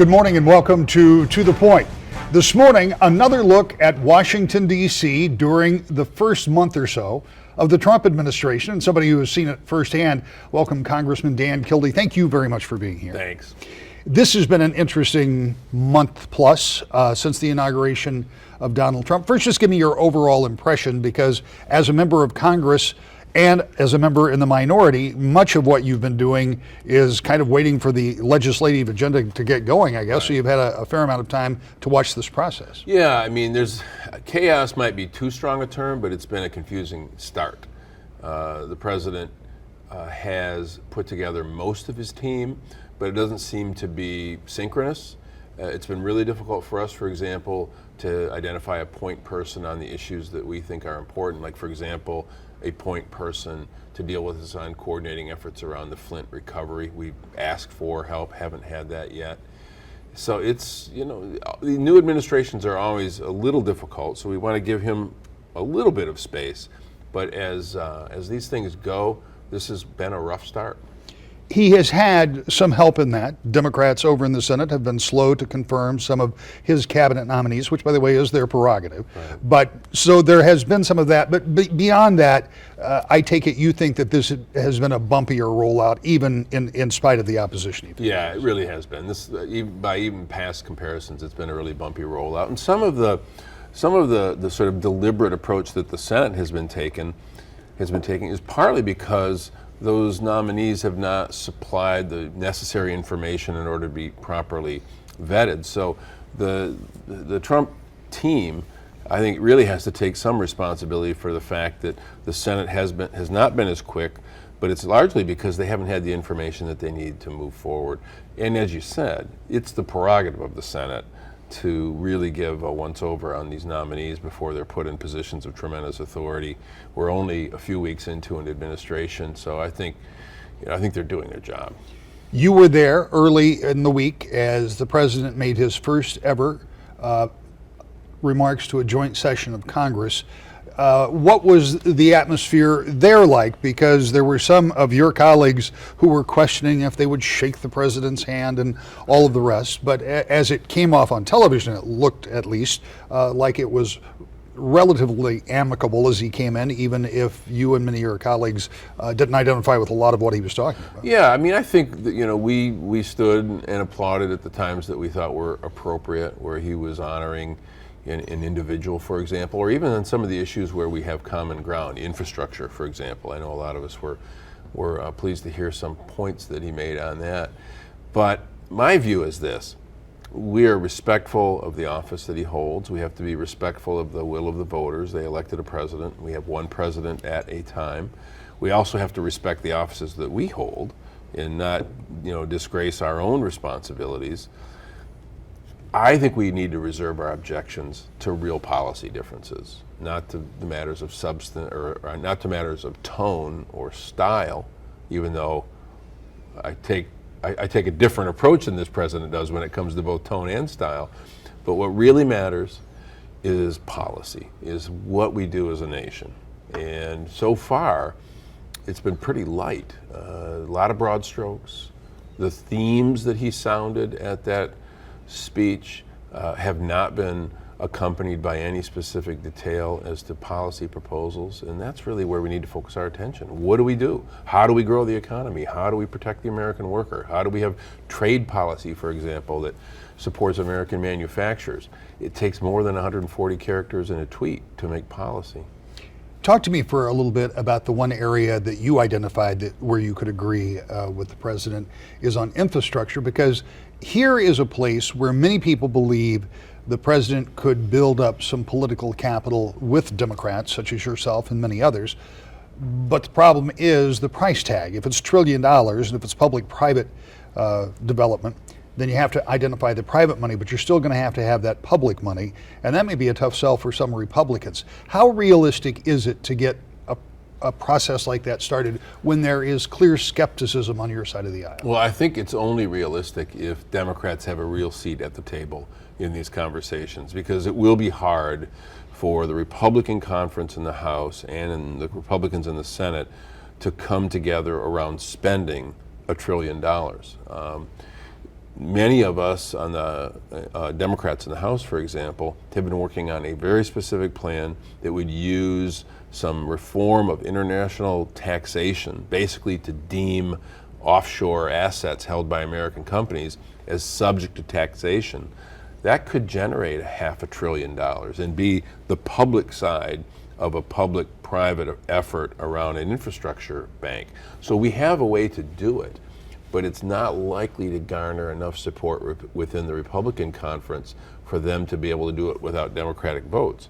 Good morning and welcome to the Point. This morning, another look at Washington, D.C. during the first month or so of the Trump administration, and somebody who has seen it firsthand. Welcome, Congressman Dan Kildee. Thank you very much for being here. Thanks. This has been an interesting month plus since the inauguration of Donald Trump. First, just give me your overall impression, because as a member of Congress and as a member in the minority, much of what you've been doing is kind of waiting for the legislative agenda to get going, I guess. Right. So you've had a fair amount of time to watch this process. Yeah, I mean, chaos might be too strong a term, but it's been a confusing start. The president has put together most of his team, but it doesn't seem to be synchronous. It's been really difficult for us, for example, to identify a point person on the issues that we think are important, like, for example, a point person to deal with us on coordinating efforts around the D-Flint recovery. We've asked for help, haven't had that yet. So it's, the new administrations are always a little difficult, so we want to give him a little bit of space. But as these things go, this has been a rough start. He has had some help in that. Democrats over in the Senate have been slow to confirm some of his cabinet nominees, which, by the way, is their prerogative. Right. But so there has been some of that. But beyond that, I take it you think that this has been a bumpier rollout, even in spite of the opposition. Yeah, it really has been. This, by even past comparisons, it's been a really bumpy rollout. And some of the sort of deliberate approach that the Senate has been taking is partly because those nominees have not supplied the necessary information in order to be properly vetted. So the Trump team, I think, really has to take some responsibility for the fact that the Senate has not been as quick, but it's largely because they haven't had the information that they need to move forward. And as you said, it's the prerogative of the Senate to really give a once-over on these nominees before they're put in positions of tremendous authority. We're only a few weeks into an administration, so I think they're doing their job. You were there early in the week as the president made his first ever remarks to a joint session of Congress. What was the atmosphere there like? Because there were some of your colleagues who were questioning if they would shake the president's hand and all of the rest. But as it came off on television, it looked at least like it was relatively amicable as he came in, even if you and many of your colleagues didn't identify with a lot of what he was talking about. Yeah, I mean, I think that, we stood and applauded at the times that we thought were appropriate, where he was honoring an individual, for example, or even on some of the issues where we have common ground, infrastructure, for example. I know a lot of us were pleased to hear some points that he made on that. But my view is this: we are respectful of the office that he holds. We have to be respectful of the will of the voters. They elected a president. We have one president at a time. We also have to respect the offices that we hold and not, disgrace our own responsibilities. I think we need to reserve our objections to real policy differences, not to the matters of substance or not to matters of tone or style, even though I take a different approach than this president does when it comes to both tone and style. But what really matters is policy, is what we do as a nation. And so far, it's been pretty light. A lot of broad strokes. The themes that he sounded at that speech have not been accompanied by any specific detail as to policy proposals, and that's really where we need to focus our attention. What do we do? How do we grow the economy? How do we protect the American worker? How do we have trade policy, for example, that supports American manufacturers? It takes more than 140 characters in a tweet to make policy. Talk to me for a little bit about the one area that you identified where you could agree with the president is on infrastructure, because here is a place where many people believe the president could build up some political capital with Democrats, such as yourself and many others. But the problem is the price tag. If it's $1 trillion and if it's public-private development, then you have to identify the private money, but you're still going to have that public money, and that may be a tough sell for some Republicans. How realistic is it to get a process like that started when there is clear skepticism on your side of the aisle? Well, I think it's only realistic if Democrats have a real seat at the table in these conversations, because it will be hard for the Republican conference in the House and the Republicans in the Senate to come together around spending $1 trillion. Many of us on the Democrats in the House, for example, have been working on a very specific plan that would use some reform of international taxation, basically to deem offshore assets held by American companies as subject to taxation. That could generate $500 billion and be the public side of a public-private effort around an infrastructure bank. So we have a way to do it, but it's not likely to garner enough support within the Republican conference for them to be able to do it without Democratic votes.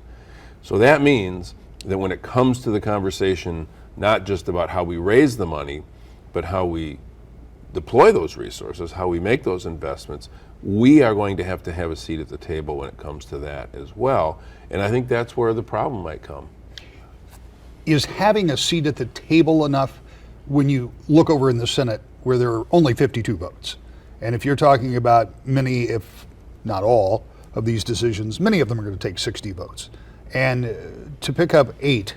So that means that when it comes to the conversation, not just about how we raise the money, but how we deploy those resources, how we make those investments, we are going to have a seat at the table when it comes to that as well. And I think that's where the problem might come. Is having a seat at the table enough when you look over in the Senate where there are only 52 votes? And if you're talking about many, if not all, of these decisions, many of them are going to take 60 votes. And to pick up 8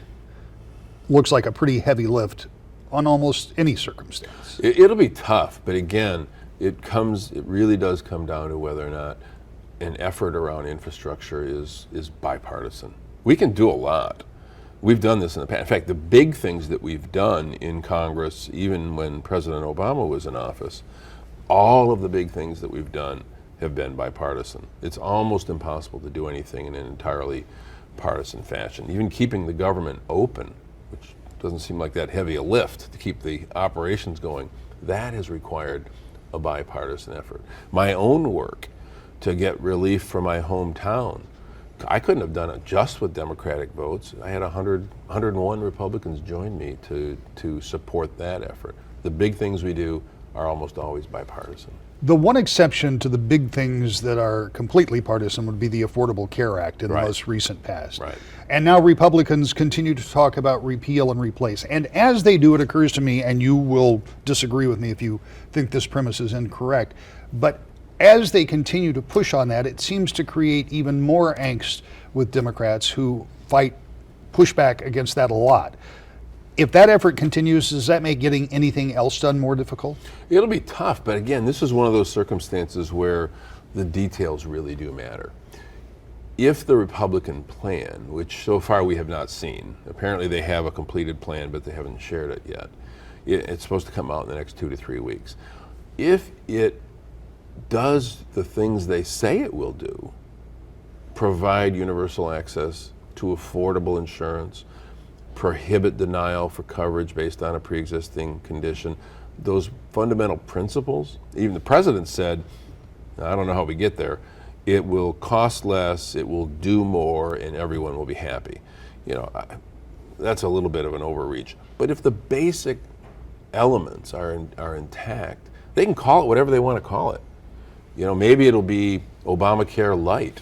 looks like a pretty heavy lift on almost any circumstance. It'll be tough, but again, it really does come down to whether or not an effort around infrastructure is bipartisan. We can do a lot. We've done this in the past. In fact, the big things that we've done in Congress, even when President Obama was in office, all of the big things that we've done have been bipartisan. It's almost impossible to do anything in an entirely partisan fashion. Even keeping the government open, which doesn't seem like that heavy a lift to keep the operations going, that has required a bipartisan effort. My own work to get relief for my hometown, I couldn't have done it just with Democratic votes. I had 101 Republicans join me to support that effort. The big things we do are almost always bipartisan. The one exception to the big things that are completely partisan would be the Affordable Care Act in the most recent past. Right. And now Republicans continue to talk about repeal and replace. And as they do, it occurs to me, and you will disagree with me if you think this premise is incorrect, but as they continue to push on that, it seems to create even more angst with Democrats who push back against that a lot. If that effort continues, does that make getting anything else done more difficult? It'll be tough, but again, this is one of those circumstances where the details really do matter. If the Republican plan, which so far we have not seen, apparently they have a completed plan, but they haven't shared it yet. It's supposed to come out in the next 2 to 3 weeks. If it does the things they say it will do, provide universal access to affordable insurance, prohibit denial for coverage based on a pre-existing condition, those fundamental principles, even the president said, I don't know how we get there, it will cost less, it will do more, and everyone will be happy. That's a little bit of an overreach. But if the basic elements are intact, they can call it whatever they want to call it. Maybe it'll be Obamacare light.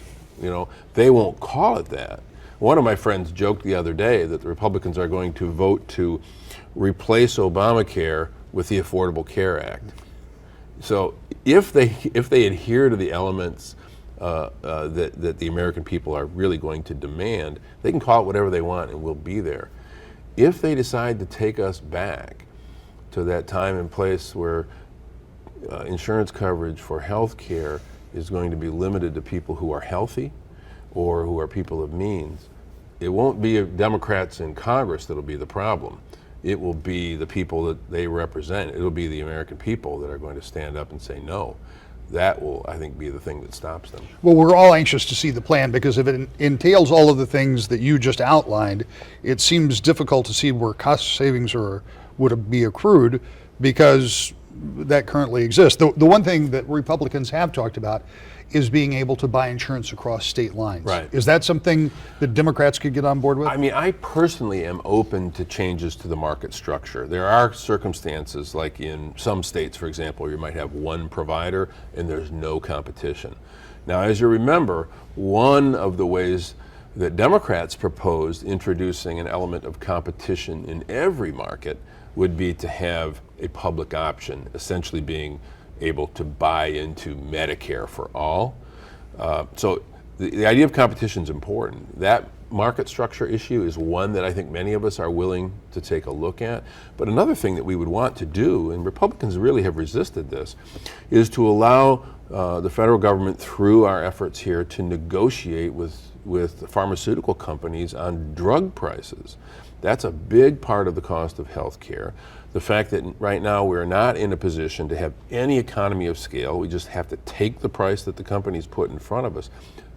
They won't call it that. One of my friends joked the other day that the Republicans are going to vote to replace Obamacare with the Affordable Care Act. So if they adhere to the elements that the American people are really going to demand, they can call it whatever they want and we'll be there. If they decide to take us back to that time and place where insurance coverage for health care is going to be limited to people who are healthy or who are people of means, it won't be Democrats in Congress that'll be the problem. It will be the people that they represent. It'll be the American people that are going to stand up and say no. That will, I think, be the thing that stops them. Well, we're all anxious to see the plan because if it entails all of the things that you just outlined, it seems difficult to see where cost savings would be accrued because that currently exists. The one thing that Republicans have talked about is being able to buy insurance across state lines. Right. Is that something that Democrats could get on board with? I mean, I personally am open to changes to the market structure. There are circumstances, like in some states, for example, you might have one provider and there's no competition. Now, as you remember, one of the ways that Democrats proposed introducing an element of competition in every market would be to have a public option, essentially being able to buy into Medicare for all. So the idea of competition is important. That market structure issue is one that I think many of us are willing to take a look at. But another thing that we would want to do, and Republicans really have resisted this, is to allow the federal government, through our efforts here, to negotiate with pharmaceutical companies on drug prices. That's a big part of the cost of health care. The fact that right now we're not in a position to have any economy of scale, we just have to take the price that the companies put in front of us,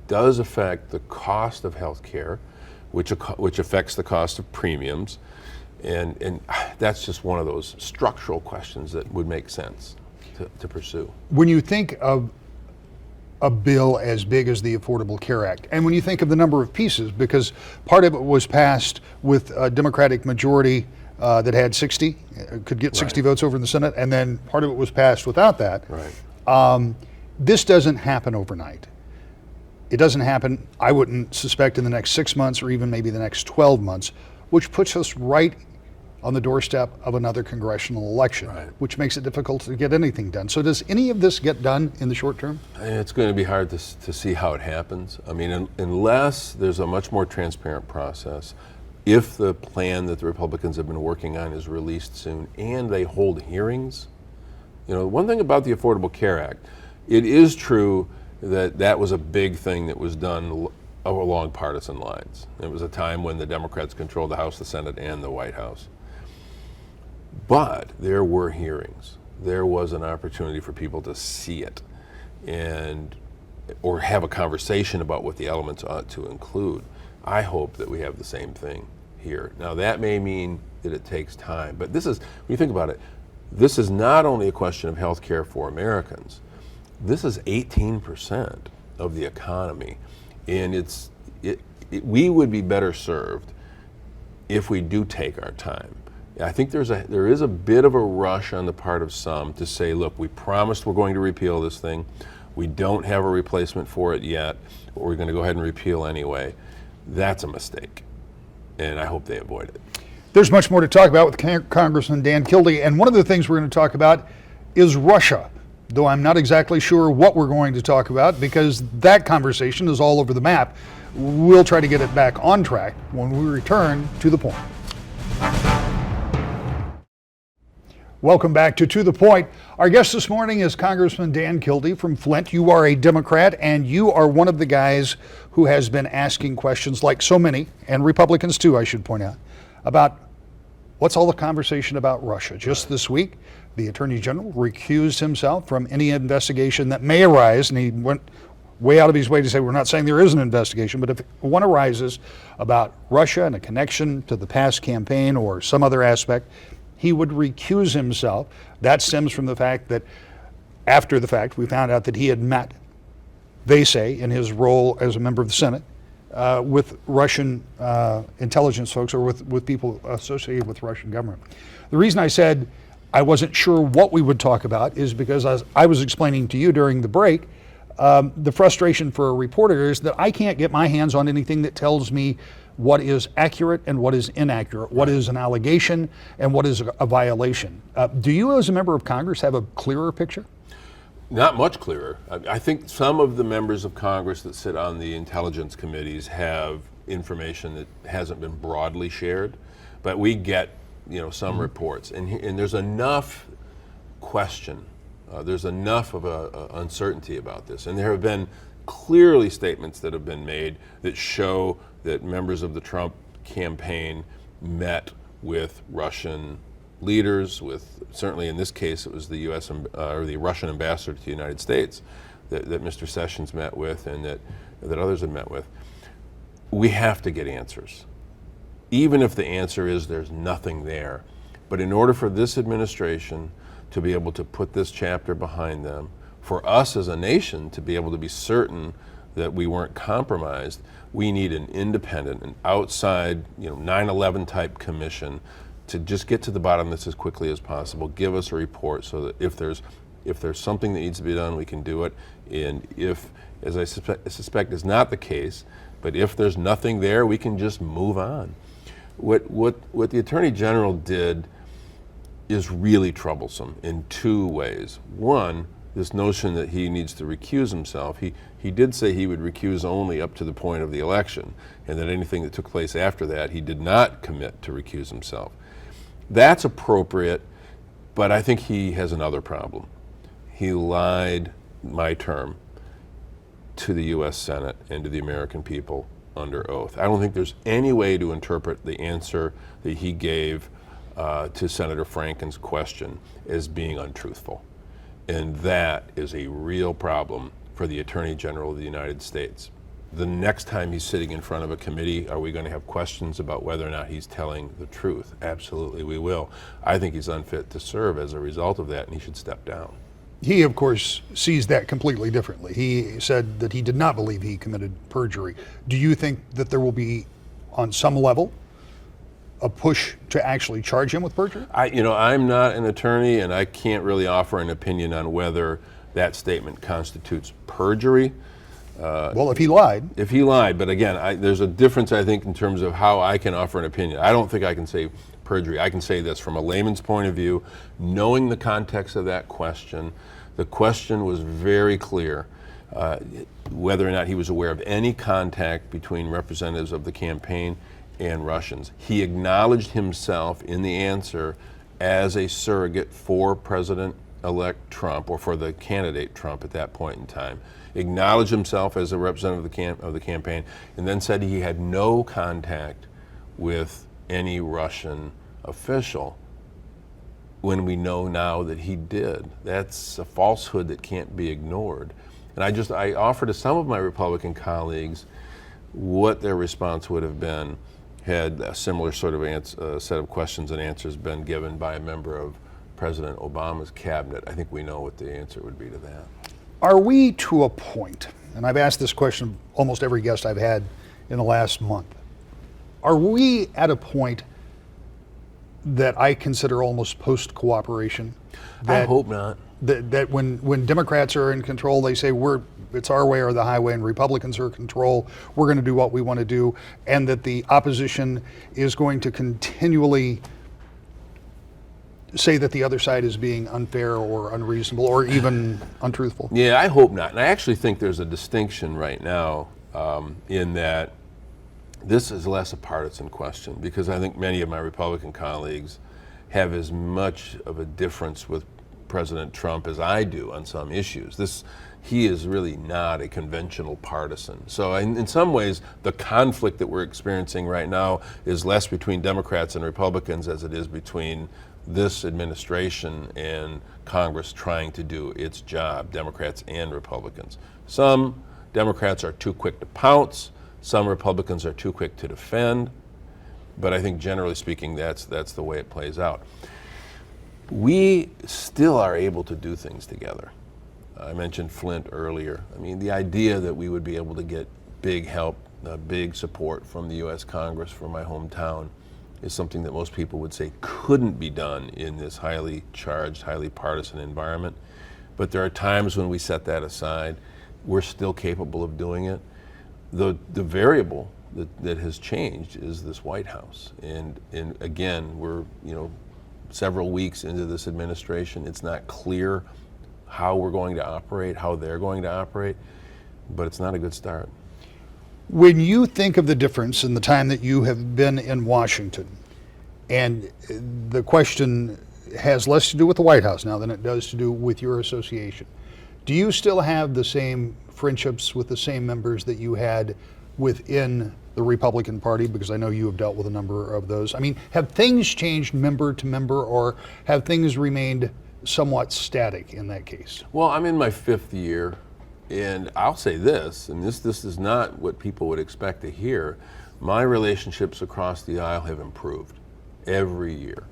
does affect the cost of health care, which affects the cost of premiums. And that's just one of those structural questions that would make sense to pursue. When you think of a bill as big as the Affordable Care Act, and when you think of the number of pieces, because part of it was passed with a Democratic majority that had 60, could get 60 votes over in the Senate, and then part of it was passed without that. Right. This doesn't happen overnight. It doesn't happen, I wouldn't suspect, in the next 6 months or even maybe the next 12 months, which puts us right on the doorstep of another congressional election, which makes it difficult to get anything done. So does any of this get done in the short term? It's going to be hard to see how it happens. I mean, unless there's a much more transparent process, if the plan that the Republicans have been working on is released soon and they hold hearings. You know, one thing about the Affordable Care Act, it is true that was a big thing that was done along partisan lines. It was a time when the Democrats controlled the House, the Senate, and the White House. But there were hearings. There was an opportunity for people to see it or have a conversation about what the elements ought to include. I hope that we have the same thing here. Now that may mean that it takes time, but this is, when you think about it, this is not only a question of health care for Americans. This is 18% of the economy, and we would be better served if we do take our time. I think there is a bit of a rush on the part of some to say, look, we promised we're going to repeal this thing. We don't have a replacement for it yet, but we're going to go ahead and repeal anyway. That's a mistake, and I hope they avoid it. There's much more to talk about with Congressman Dan Kildee, and one of the things we're going to talk about is Russia, though I'm not exactly sure what we're going to talk about because that conversation is all over the map. We'll try to get it back on track when we return to The Point. Welcome back to The Point. Our guest this morning is Congressman Dan Kildee from Flint. You are a Democrat, and you are one of the guys who has been asking questions, like so many, and Republicans too, I should point out, about what's all the conversation about Russia. Just this week, the Attorney General recused himself from any investigation that may arise, and he went way out of his way to say, we're not saying there is an investigation, but if one arises about Russia and a connection to the past campaign or some other aspect, he would recuse himself. That stems from the fact that after the fact, we found out that he had met, they say, in his role as a member of the Senate, with Russian intelligence folks or with people associated with the Russian government. The reason I said I wasn't sure what we would talk about is because as I was explaining to you during the break, the frustration for a reporter is that I can't get my hands on anything that tells me what is accurate and what is inaccurate, what is an allegation and what is a violation. Do you as a member of Congress have a clearer picture? Not much clearer. I think some of the members of Congress that sit on the intelligence committees have information that hasn't been broadly shared, but we get some reports, and there's enough question, there's enough of a uncertainty about this, and there have been clearly statements that have been made that show that members of the Trump campaign met with Russian leaders, with, certainly in this case it was the U.S. or the Russian ambassador to the United States that Mr. Sessions met with and that others have met with. We have to get answers. Even if the answer is there's nothing there. But in order for this administration to be able to put this chapter behind them, for us as a nation to be able to be certain that we weren't compromised, we need an independent, an outside, 9/11 type commission to just get to the bottom of this as quickly as possible, give us a report so that if there's something that needs to be done, we can do it. And if, as I suspect is not the case, but if there's nothing there, we can just move on. What the Attorney General did is really troublesome in two ways. One, this notion that he needs to recuse himself. He did say he would recuse only up to the point of the election, and that anything that took place after that, he did not commit to recuse himself. That's appropriate, but I think he has another problem. He lied, my term, to the U.S. Senate and to the American people under oath. I don't think there's any way to interpret the answer that he gave to Senator Franken's question as being untruthful. And that is a real problem for the Attorney General of the United States. The next time he's sitting in front of a committee, are we going to have questions about whether or not he's telling the truth? Absolutely, we will. I think he's unfit to serve as a result of that, and he should step down. He, of course, sees that completely differently. He said that he did not believe he committed perjury. Do you think that there will be, on some level, a push to actually charge him with perjury? I'm not an attorney, and I can't really offer an opinion on whether that statement constitutes perjury. Well, if he lied. If he lied, but again, there's a difference, I think, in terms of how I can offer an opinion. I don't think I can say perjury. I can say this from a layman's point of view, knowing the context of that question. The question was very clear whether or not he was aware of any contact between representatives of the campaign and Russians. He himself in the answer as a surrogate for President-elect Trump, or for the candidate Trump at that point in time. Acknowledged himself as a representative of the campaign, and then said he had no contact with any Russian official, when we know now that he did. That's a falsehood that can't be ignored. And I offer to some of my Republican colleagues what their response would have been had a similar sort of set of questions and answers been given by a member of President Obama's cabinet. I think we know what the answer would be to that. Are we to a point, and I've asked this question of almost every guest I've had in the last month, are we at a point that I consider almost post-cooperation? I hope not. That when Democrats are in control, they say it's our way or the highway, and Republicans are in control, we're going to do what we want to do, and that the opposition is going to continually say that the other side is being unfair or unreasonable or even untruthful? Yeah, I hope not. And I actually think there's a distinction right now in that this is less a partisan question, because I think many of my Republican colleagues have as much of a difference with President Trump as I do on some issues. He is really not a conventional partisan. So in some ways, the conflict that we're experiencing right now is less between Democrats and Republicans as it is between this administration and Congress trying to do its job, Democrats and Republicans. Some Democrats are too quick to pounce, some Republicans are too quick to defend, but I think generally speaking, that's the way it plays out. We still are able to do things together. I mentioned Flint earlier. I mean, the idea that we would be able to get big help, big support from the U.S. Congress for my hometown is something that most people would say couldn't be done in this highly charged, highly partisan environment. But there are times when we set that aside. We're still capable of doing it. The variable that has changed is this White House. And again, we're several weeks into this administration. It's not clear how we're going to operate, how they're going to operate, but it's not a good start. When you think of the difference in the time that you have been in Washington, and the question has less to do with the White House now than it does to do with your association, do you still have the same friendships with the same members that you had within the Republican Party? Because I know you have dealt with a number of those. I mean, have things changed member to member, or have things remained somewhat static in that case? Well, I'm in my 5th year, and I'll say this, and this is not what people would expect to hear. My relationships across the aisle have improved every year.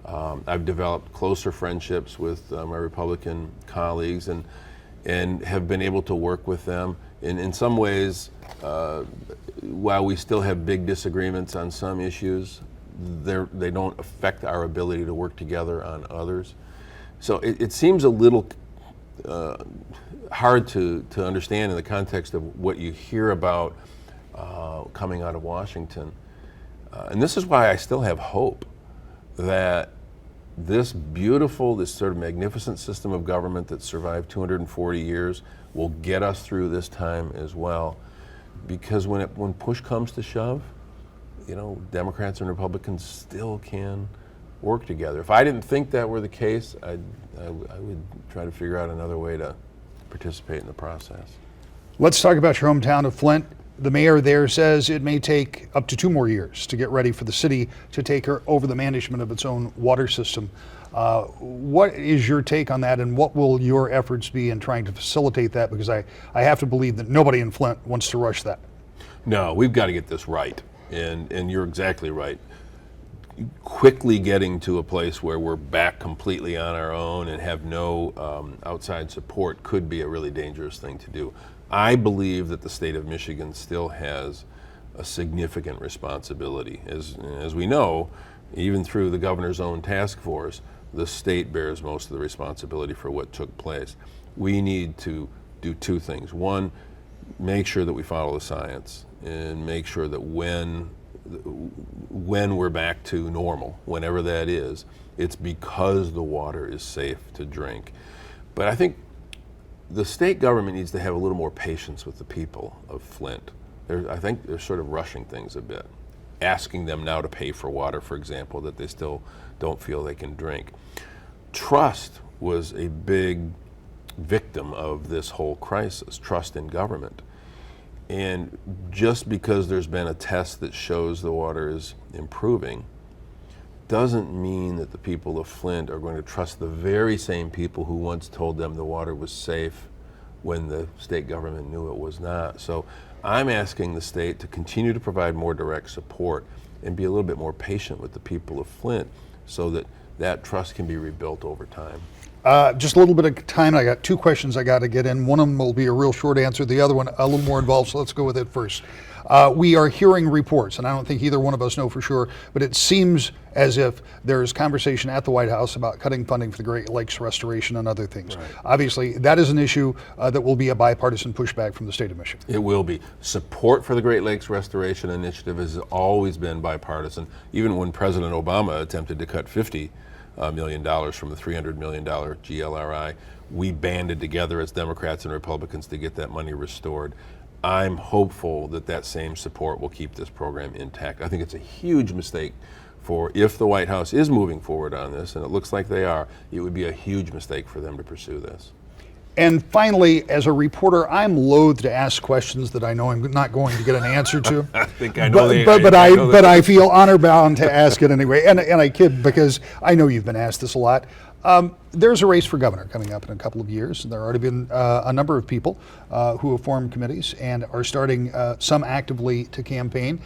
I've developed closer friendships with my Republican colleagues and have been able to work with them. In some ways, while we still have big disagreements on some issues, they don't affect our ability to work together on others. So it seems a little hard to understand in the context of what you hear about coming out of Washington. And this is why I still have hope that this beautiful, this sort of magnificent system of government that survived 240 years will get us through this time as well. Because when push comes to shove, Democrats and Republicans still can work together. If I didn't think that were the case, I would try to figure out another way to participate in the process. Let's talk about your hometown of Flint. The mayor there says it may take up to 2 more years to get ready for the city to take over the management of its own water system. What is your take on that, and what will your efforts be in trying to facilitate that? Because I have to believe that nobody in Flint wants to rush that. No, we've got to get this right, and you're exactly right. Quickly getting to a place where we're back completely on our own and have no outside support could be a really dangerous thing to do. I believe that the state of Michigan still has a significant responsibility. As we know, even through the governor's own task force, the state bears most of the responsibility for what took place. We need to do 2 things. One, make sure that we follow the science and make sure that when we're back to normal, whenever that is, it's because the water is safe to drink. But I think the state government needs to have a little more patience with the people of Flint. I think they're sort of rushing things a bit, asking them now to pay for water, for example, that they still don't feel they can drink. Trust was a big victim of this whole crisis, trust in government. And just because there's been a test that shows the water is improving doesn't mean that the people of Flint are going to trust the very same people who once told them the water was safe when the state government knew it was not. So I'm asking the state to continue to provide more direct support and be a little bit more patient with the people of Flint so that that trust can be rebuilt over time. Just a little bit of time. I got 2 questions I got to get in. One of them will be a real short answer. The other one a little more involved, so let's go with it first. We are hearing reports, and I don't think either one of us know for sure, but it seems as if there's conversation at the White House about cutting funding for the Great Lakes restoration and other things. Right. Obviously, that is an issue that will be a bipartisan pushback from the state of Michigan. It will be. Support for the Great Lakes Restoration Initiative has always been bipartisan. Even when President Obama attempted to cut $50 million from the $300 million GLRI, we banded together as Democrats and Republicans to get that money restored. I'm hopeful that that same support will keep this program intact. I think it's a huge mistake if the White House is moving forward on this, and it looks like they are, it would be a huge mistake for them to pursue this. And finally, as a reporter, I'm loath to ask questions that I know I'm not going to get an answer to. I think I know but I feel honor bound to ask it anyway. And I kid, because I know you've been asked this a lot. There's a race for governor coming up in a couple of years. There have already been a number of people who have formed committees and are starting some actively to campaign.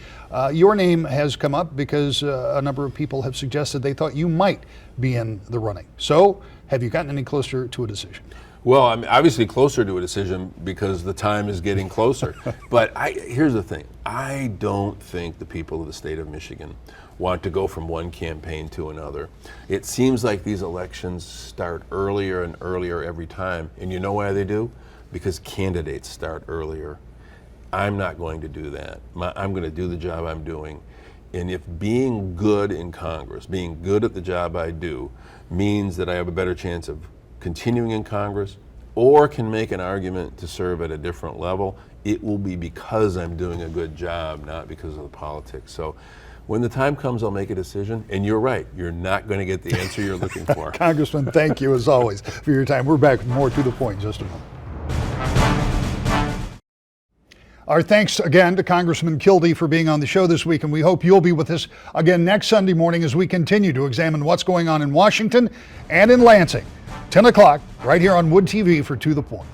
Your name has come up because a number of people have suggested they thought you might be in the running. So have you gotten any closer to a decision? Well, I'm obviously closer to a decision because the time is getting closer. But here's the thing. I don't think the people of the state of Michigan want to go from one campaign to another. It seems like these elections start earlier and earlier every time. And you know why they do? Because candidates start earlier. I'm not going to do that. I'm going to do the job I'm doing. And if being good in Congress, being good at the job I do, means that I have a better chance of continuing in Congress or can make an argument to serve at a different level, it will be because I'm doing a good job, not because of the politics. So when the time comes, I'll make a decision. And you're right, you're not going to get the answer you're looking for. Congressman, thank you as always for your time. We're back with more To the Point in just a moment. Our thanks again to Congressman Kildee for being on the show this week, and we hope you'll be with us again next Sunday morning as we continue to examine what's going on in Washington and in Lansing. 10 o'clock, right here on Wood TV for To the Point.